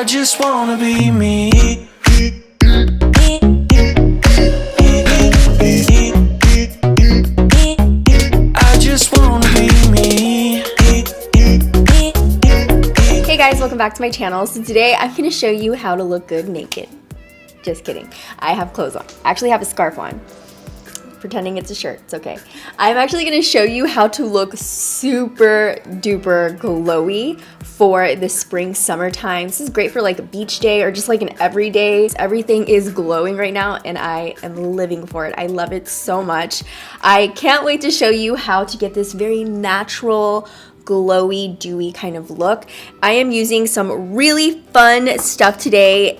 I just wanna be me. I just wanna be me. Hey guys, welcome back to my channel. So today I'm going to show you how to look good naked. Just kidding. I have clothes on. I actually have a scarf on. Pretending it's a shirt. It's okay. I'm actually going to show you how to look super duper glowy for the spring summertime. This is great for like a beach day or just like an everyday. Everything is glowing right now and I am living for it. I love it so much. I can't wait to show you how to get this very natural, glowy, dewy kind of look. I am using some really fun stuff today.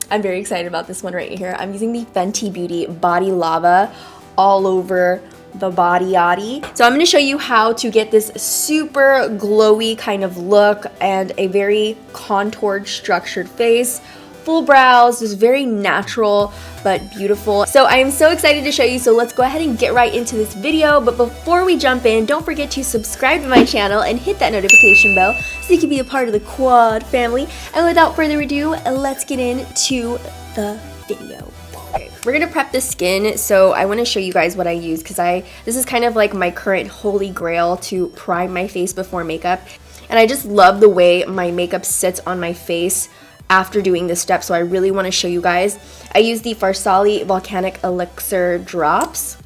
I'm very excited about this one right here. I'm using the Fenty Beauty Body Lava all over the body yaddy. So I'm going to show you how to get this super glowy kind of look and a very contoured, structured face. Full brows, just very natural but beautiful. So I am so excited to show you, so let's go ahead and get right into this video. But before we jump in, don't forget to subscribe to my channel and hit that notification bell so you can be a part of the quad family. And without further ado, let's get into the video. Okay, we're gonna prep the skin, so I want to show you guys what I use because this is kind of like my current holy grail to prime my face before makeup. And I just love the way my makeup sits on my face after doing this step, so I really want to show you guys. I use the Farsali Volcanic Elixir drops.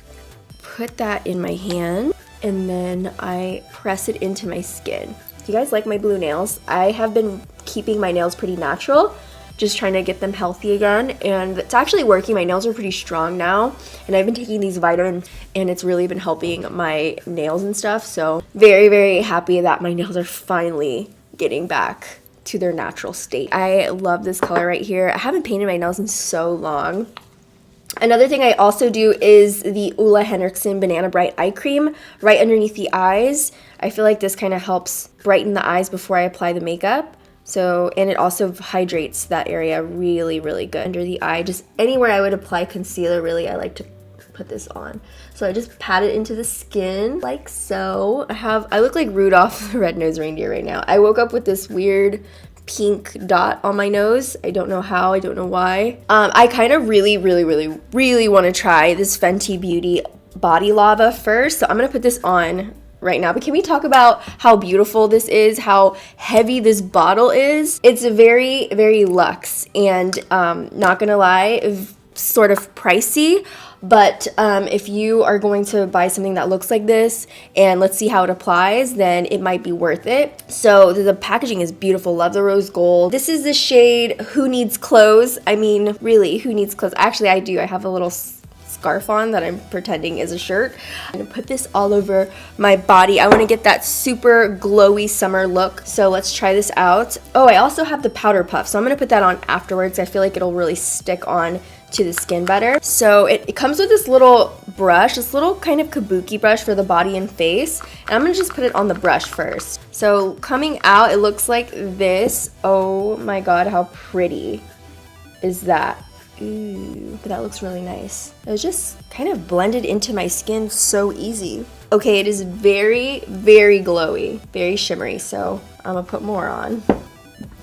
Put that in my hand, and then I press it into my skin. Do you guys like my blue nails? I have been keeping my nails pretty natural, just trying to get them healthy again, and it's actually working. My nails are pretty strong now, and I've been taking these vitamins, and it's really been helping my nails and stuff, so very, very happy that my nails are finally getting back to their natural state. I love this color right here. I haven't painted my nails in so long. Another thing I also do is the Ole Henricksen Banana Bright Eye Cream right underneath the eyes. I feel like this kind of helps brighten the eyes before I apply the makeup. So, and it also hydrates that area really, really good. Under the eye, just anywhere I would apply concealer, really, I like to put this on. So I just pat it into the skin like so. I look like Rudolph the Red-Nosed Reindeer right now. I woke up with this weird pink dot on my nose. I don't know how, I don't know why. I kind of really want to try this Fenty Beauty Body Lava first. So I'm gonna put this on right now. But can we talk about how beautiful this is, how heavy this bottle is? It's very, very luxe and not gonna lie, sort of pricey. But if you are going to buy something that looks like this and let's see how it applies, then it might be worth it. So the packaging is beautiful. Love the rose gold. This is the shade Who Needs Clothes. I mean, really, who needs clothes? Actually, I do. I have a little scarf on that I'm pretending is a shirt. I'm gonna put this all over my body. I want to get that super glowy summer look. So let's try this out. Oh, I also have the powder puff. So I'm gonna put that on afterwards. I feel like it'll really stick on to the skin better. So it comes with this little brush, this little kind of kabuki brush for the body and face. And I'm gonna just put it on the brush first. So coming out, it looks like this. Oh my God, how pretty is that? Ooh, but that looks really nice. It was just kind of blended into my skin so easy. Okay, it is very, very glowy, very shimmery. So I'm gonna put more on.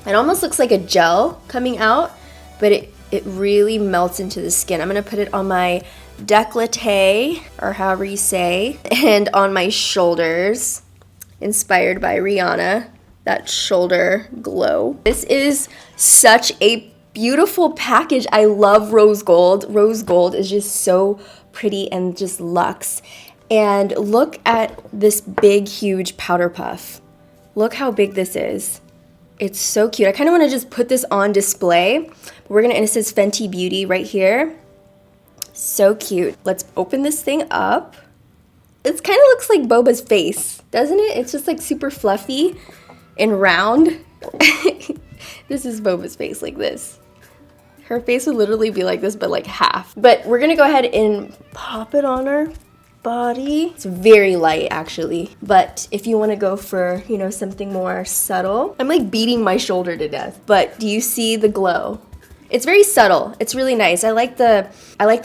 It almost looks like a gel coming out, but it really melts into the skin. I'm gonna put it on my décolleté, or however you say, and on my shoulders, inspired by Rihanna, that shoulder glow. This is such a beautiful package. I love rose gold. Rose gold is just so pretty and just luxe. And look at this big, huge powder puff. Look how big this is. It's so cute. I kind of want to just put this on display. We're gonna, and it says Fenty Beauty right here. So cute. Let's open this thing up. It kind of looks like Boba's face, doesn't it? It's just like super fluffy and round. This is Boba's face, like this. Her face would literally be like this, but like half. But we're gonna go ahead and pop it on her body. It's very light actually, but if you want to go for, you know, something more subtle, I'm like beating my shoulder to death, but do you see the glow? It's very subtle. It's really nice. I like the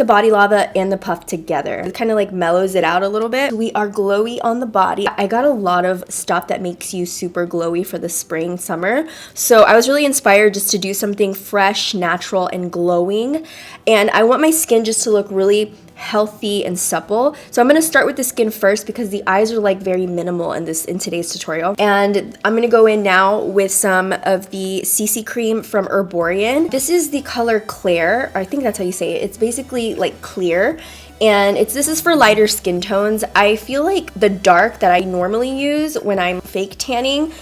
body lava and the puff together. It kind of like mellows it out a little bit. We are glowy on the body. I got a lot of stuff that makes you super glowy for the spring, summer. So I was really inspired just to do something fresh, natural, and glowing. And I want my skin just to look really healthy and supple. So I'm going to start with the skin first because the eyes are like very minimal in today's tutorial. And I'm going to go in now with some of the CC cream from Erborian. This is the color Clair. I think that's how you say it. It's basically like clear. And this is for lighter skin tones. I feel like the dark that I normally use when I'm fake tanning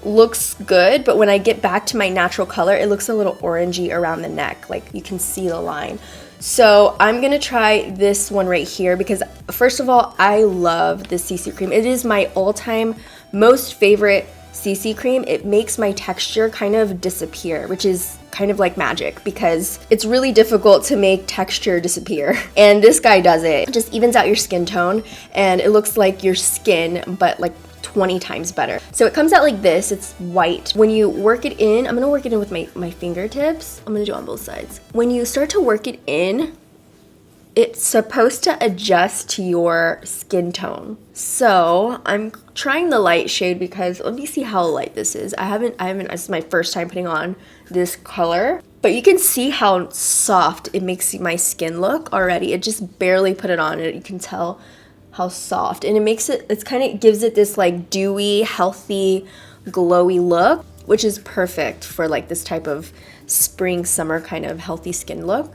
looks good, but when I get back to my natural color, it looks a little orangey around the neck. Like you can see the line. So I'm gonna try this one right here because first of all, I love this CC cream. It is my all-time most favorite CC cream. It makes my texture kind of disappear, which is kind of like magic because it's really difficult to make texture disappear. And this guy does it. It just evens out your skin tone and it looks like your skin, but like 20 times better. So it comes out like this. It's white. When you work it in, I'm gonna work it in with my fingertips. I'm gonna do it on both sides. When you start to work it in, it's supposed to adjust to your skin tone. So I'm trying the light shade because let me see how light this is. I haven't, this is my first time putting on this color, but you can see how soft it makes my skin look already. It just barely put it on and you can tell how soft, and it gives it this like dewy, healthy, glowy look, which is perfect for like this type of spring, summer kind of healthy skin look.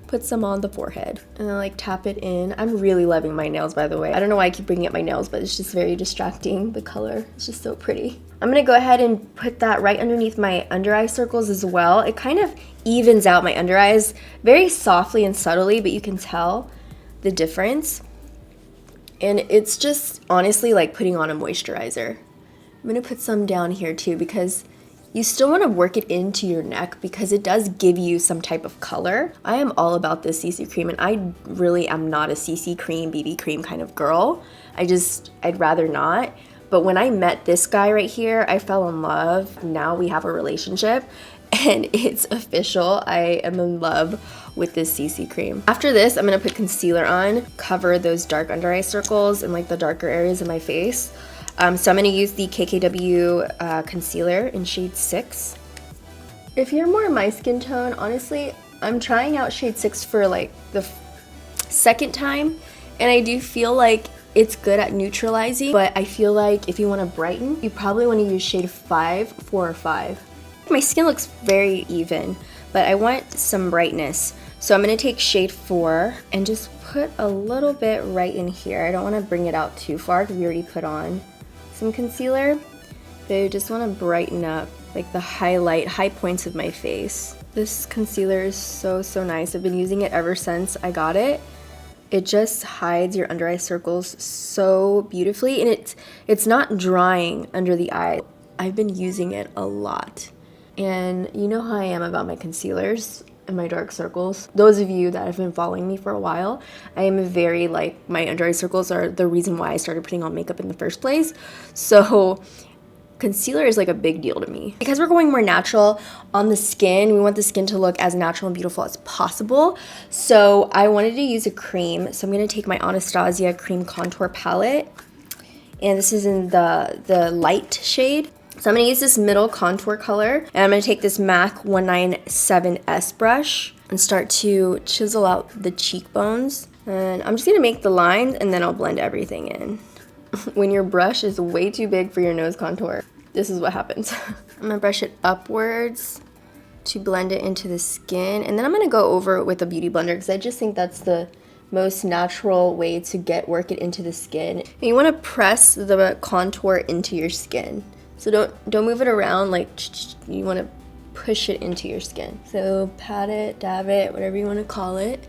Put some on the forehead and then like tap it in. I'm really loving my nails, by the way. I don't know why I keep bringing up my nails, but it's just very distracting. The color is just so pretty. I'm gonna go ahead and put that right underneath my under eye circles as well. It kind of evens out my under eyes very softly and subtly, but you can tell the difference. And it's just honestly like putting on a moisturizer. I'm gonna put some down here too because you still wanna work it into your neck because it does give you some type of color. I am all about this CC cream and I really am not a CC cream, BB cream kind of girl. I'd rather not. But when I met this guy right here, I fell in love. Now we have a relationship and it's official. I am in love with this CC cream. After this, I'm gonna put concealer on, cover those dark under eye circles and like the darker areas of my face. So I'm gonna use the KKW Concealer in shade 6. If you're more my skin tone, honestly, I'm trying out shade 6 for like the second time, and I do feel like it's good at neutralizing, but I feel like if you wanna brighten, you probably wanna use shade 5, 4 or 5. My skin looks very even, but I want some brightness. So I'm gonna take shade 4 and just put a little bit right in here. I don't wanna bring it out too far because we already put on some concealer. But I just wanna brighten up like the high points of my face. This concealer is so nice. I've been using it ever since I got it. It just hides your under eye circles so beautifully, and it's not drying under the eye. I've been using it a lot. And you know how I am about my concealers and my dark circles. Those of you that have been following me for a while, I am very like, my under eye circles are the reason why I started putting on makeup in the first place. So concealer is like a big deal to me. Because we're going more natural on the skin, we want the skin to look as natural and beautiful as possible. So I wanted to use a cream. So I'm gonna take my Anastasia Cream Contour Palette. And this is in the light shade. So I'm gonna use this middle contour color, and I'm gonna take this MAC 197S brush and start to chisel out the cheekbones. And I'm just gonna make the lines and then I'll blend everything in. When your brush is way too big for your nose contour, this is what happens. I'm gonna brush it upwards to blend it into the skin, and then I'm gonna go over it with a beauty blender because I just think that's the most natural way to work it into the skin. And you wanna press the contour into your skin. So don't move it around, like you want to push it into your skin. So pat it, dab it, whatever you want to call it.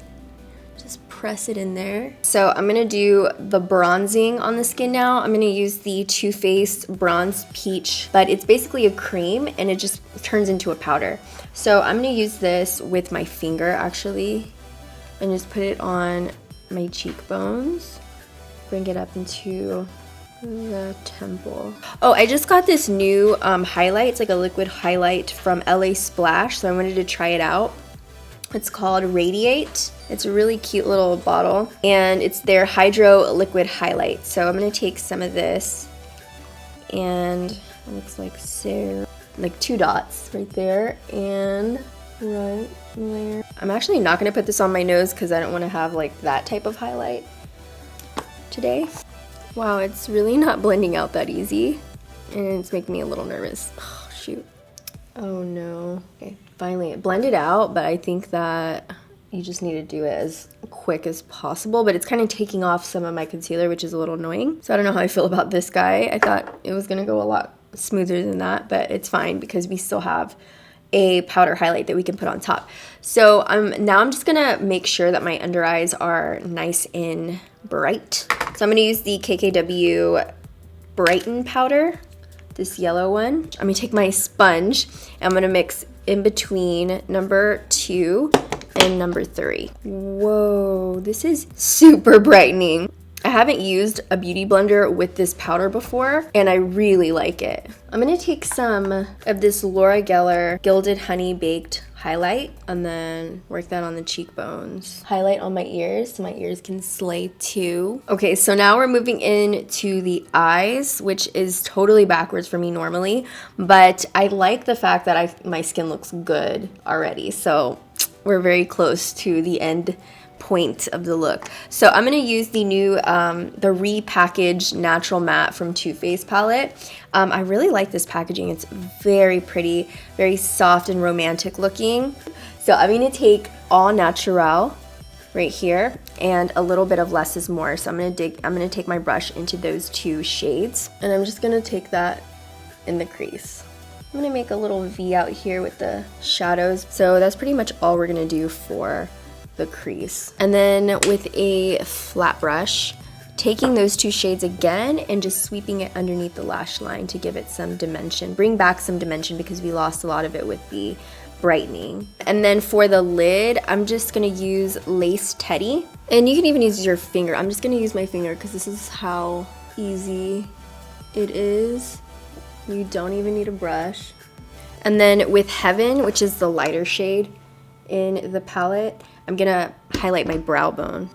Just press it in there. So I'm going to do the bronzing on the skin now. I'm going to use the Too Faced Bronze Peach, but it's basically a cream and it just turns into a powder. So I'm going to use this with my finger actually and just put it on my cheekbones. Bring it up into the temple. Oh, I just got this new highlight. It's like a liquid highlight from LA Splash, so I wanted to try it out. It's called Radiate. It's a really cute little bottle, and it's their Hydro Liquid Highlight. So I'm gonna take some of this, and it looks like so, like 2 dots right there, and right there. I'm actually not gonna put this on my nose because I don't want to have like that type of highlight today. Wow, it's really not blending out that easy, and it's making me a little nervous. Oh, shoot. Oh no. Okay, finally it blended out, but I think that you just need to do it as quick as possible, but it's kind of taking off some of my concealer, which is a little annoying. So I don't know how I feel about this guy. I thought it was gonna go a lot smoother than that, but it's fine because we still have a powder highlight that we can put on top. So now I'm just gonna make sure that my under eyes are nice and bright. So I'm gonna use the KKW Brightening Powder, this yellow one. I'm gonna take my sponge and I'm gonna mix in between number 2 and number 3. Whoa, this is super brightening. I haven't used a beauty blender with this powder before, and I really like it. I'm gonna take some of this Laura Geller Gilded Honey Baked highlight and then work that on the cheekbones. Highlight on my ears so my ears can slay too. Okay, so now we're moving into the eyes, which is totally backwards for me normally, but I like the fact that my skin looks good already. So we're very close to the end point of the look. So I'm going to use the new, the repackaged Natural Matte from Too Faced palette. I really like this packaging. It's very pretty, very soft and romantic looking. So I'm going to take All Natural right here and a little bit of Less is More. So I'm going to take my brush into those 2 shades, and I'm just going to take that in the crease. I'm going to make a little V out here with the shadows. So that's pretty much all we're going to do for the crease. And then with a flat brush, taking those 2 shades again and just sweeping it underneath the lash line to give it some dimension, bring back some dimension because we lost a lot of it with the brightening. And then for the lid, I'm just gonna use Lace Teddy, and you can even use your finger. I'm just gonna use my finger because this is how easy it is. You don't even need a brush. And then with Heaven, which is the lighter shade in the palette, I'm gonna highlight my brow bone.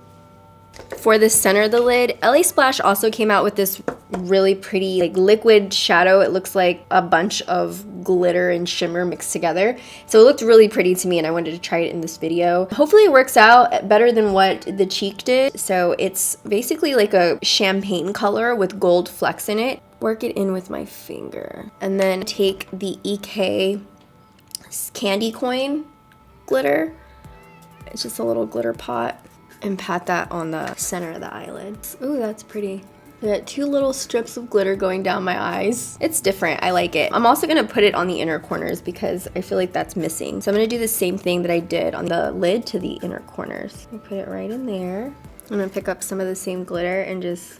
For the center of the lid, LA Splash also came out with this really pretty like liquid shadow. It looks like a bunch of glitter and shimmer mixed together. So it looked really pretty to me, and I wanted to try it in this video. Hopefully it works out better than what the cheek did. So it's basically like a champagne color with gold flecks in it. Work it in with my finger. And then take the EK candy coin glitter. It's just a little glitter pot, and pat that on the center of the eyelid. Ooh, that's pretty. I got 2 little strips of glitter going down my eyes. It's different, I like it. I'm also gonna put it on the inner corners because I feel like that's missing. So I'm gonna do the same thing that I did on the lid to the inner corners. I put it right in there. I'm gonna pick up some of the same glitter and just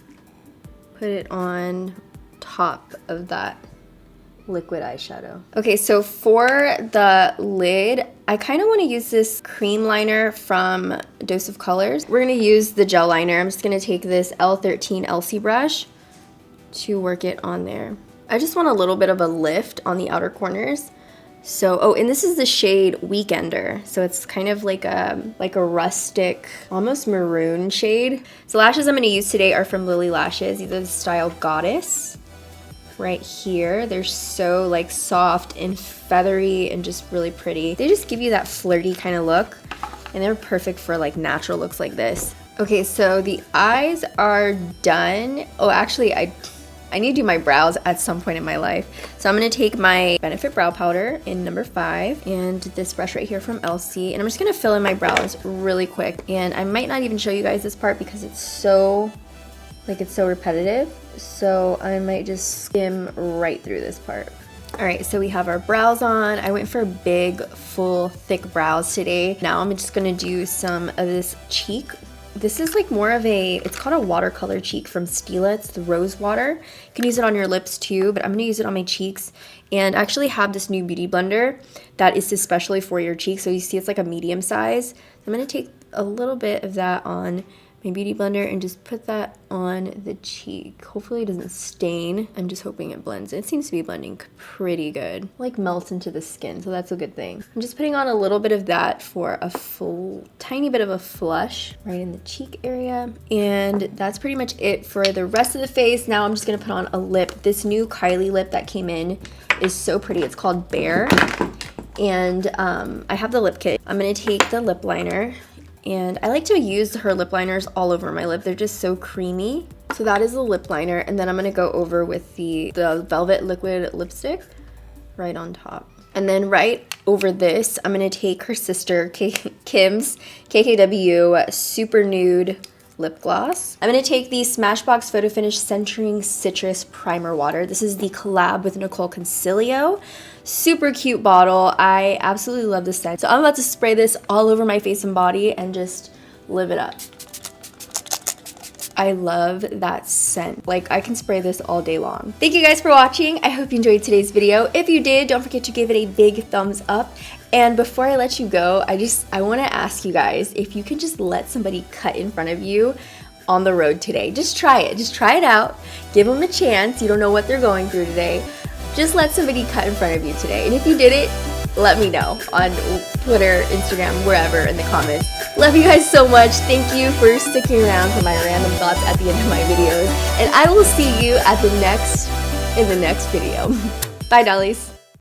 put it on top of that liquid eyeshadow. Okay, so for the lid, I kind of want to use this cream liner from Dose of Colors. We're going to use the gel liner. I'm just going to take this L13 Elsie brush to work it on there. I just want a little bit of a lift on the outer corners. So, oh, and this is the shade Weekender. So it's kind of like a rustic, almost maroon shade. So lashes I'm going to use today are from Lilly Lashes. These are the style Goddess. Right here, they're so like soft and feathery and just really pretty. They just give you that flirty kind of look, and they're perfect for like natural looks like this. Okay, so the eyes are done. Oh, actually, I need to do my brows at some point in my life. So I'm gonna take my Benefit Brow Powder in number 5 and this brush right here from Elsie, and I'm just gonna fill in my brows really quick. And I might not even show you guys this part because it's so repetitive. So I might just skim right through this part. All right, so we have our brows on. I went for big, full, thick brows today. Now I'm just gonna do some of this cheek. This is like more of it's called a Watercolor Cheek from Stila. It's the rose water. You can use it on your lips too, but I'm gonna use it on my cheeks. And I actually have this new beauty blender that is especially for your cheeks. So you see it's like a medium size. I'm gonna take a little bit of that on my beauty blender and just put that on the cheek. Hopefully it doesn't stain. I'm just hoping it blends. It seems to be blending pretty good. Like melts into the skin, so that's a good thing. I'm just putting on a little bit of that for a tiny bit of a flush right in the cheek area. And that's pretty much it for the rest of the face. Now I'm just gonna put on a lip. This new Kylie lip that came in is so pretty. It's called Bear. And I have the lip kit. I'm gonna take the lip liner, and I like to use her lip liners all over my lip. They're just so creamy. So that is the lip liner, and then I'm gonna go over with the Velvet Liquid Lipstick right on top. And then right over this, I'm gonna take her sister Kim's KKW Super Nude Lip Gloss. I'm gonna take the Smashbox Photo Finish Centering Citrus Primer Water. This is the collab with Nicol Concilio. Super cute bottle. I absolutely love this scent. So I'm about to spray this all over my face and body and just live it up. I love that scent. Like, I can spray this all day long. Thank you guys for watching. I hope you enjoyed today's video. If you did, don't forget to give it a big thumbs up. And before I let you go, I want to ask you guys if you can just let somebody cut in front of you on the road today. Just try it. Just try it out. Give them a chance. You don't know what they're going through today. Just let somebody cut in front of you today. And if you did it, let me know on Twitter, Instagram, wherever in the comments. Love you guys so much. Thank you for sticking around for my random thoughts at the end of my videos. And I will see you in the next video. Bye, dollies.